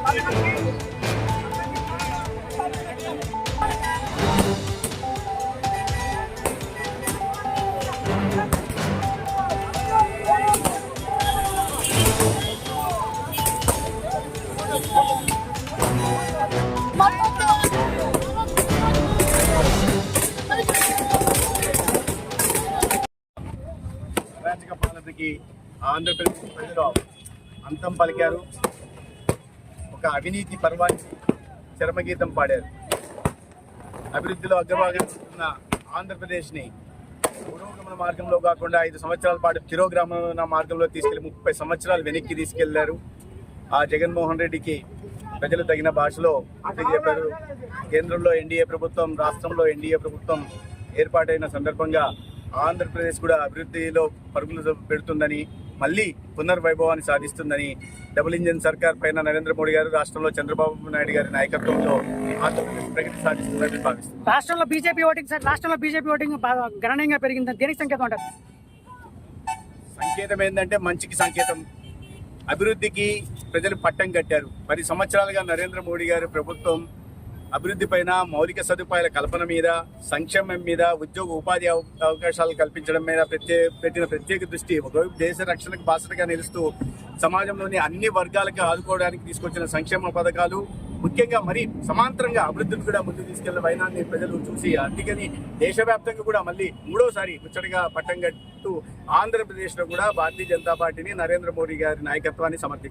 అరాచక పాలనకి ఆంధ్రప్రదేశ్ ప్రజలు అంతం పలికారు. ఒక అవినీతి పర్వాన్ని చరమగీతం పాడారు. అభివృద్ధిలో అగ్రభాగం ఉన్న ఆంధ్రప్రదేశ్ని పురోగమన మార్గంలో కాకుండా 5 సంవత్సరాల పాటు తిరోగ్రామన మార్గంలో తీసుకెళ్లి 30 సంవత్సరాలు వెనక్కి తీసుకెళ్లారు. ఆ జగన్మోహన్ రెడ్డికి ప్రజలు తగిన భాషలో చెప్పారు. కేంద్రంలో ఎన్డీఏ ప్రభుత్వం, రాష్ట్రంలో ఎన్డీఏ ప్రభుత్వం ఏర్పాటైన సందర్భంగా ఆంధ్రప్రదేశ్ కూడా అభివృద్ధిలో పరుగులు పెడుతుందని, మళ్ళీ పునర్వైభవాన్ని సాధిస్తుందని, డబుల్ ఇంజిన్ సర్కార్ పైన నరేంద్ర మోడీ గారు, రాష్ట్రంలో చంద్రబాబు నాయుడు గారి నాయకత్వంలో ఆంధ్రప్రదేశ్ ప్రగతి సాధిస్తుందని భావిస్తుంది. రాష్ట్రంలో బీజేపీ ఓటింగ్ గణనీయంగా పెరిగింది. దేనికి సంకేతం అంటారు? సంకేతం ఏంటంటే మంచికి సంకేతం. అభివృద్ధికి ప్రజలు పట్టం కట్టారు. 10 సంవత్సరాలుగా నరేంద్ర మోడీ గారి ప్రభుత్వం అభివృద్ధి పైన, మౌలిక సదుపాయాల కల్పన మీద, సంక్షేమం మీద, ఉద్యోగ ఉపాధి అవకాశాలు కల్పించడం మీద పెట్టిన ప్రత్యేక దృష్టి, ఒకవైపు దేశ రక్షణకు బాసటగా నిలుస్తూ సమాజంలోని అన్ని వర్గాలకు ఆదుకోవడానికి తీసుకొచ్చిన సంక్షేమ పథకాలు, ముఖ్యంగా మరి సమాంతరంగా అభివృద్ధిని కూడా ముందుకు తీసుకెళ్లిన వైనాన్ని ప్రజలు చూసి, అందుకని దేశవ్యాప్తంగా కూడా మళ్ళీ 3వసారి ముచ్చటగా పట్టం కట్టు ఆంధ్రప్రదేశ్లో కూడా భారతీయ జనతా పార్టీని, నరేంద్ర మోడీ గారి నాయకత్వాన్ని సమర్థించారు.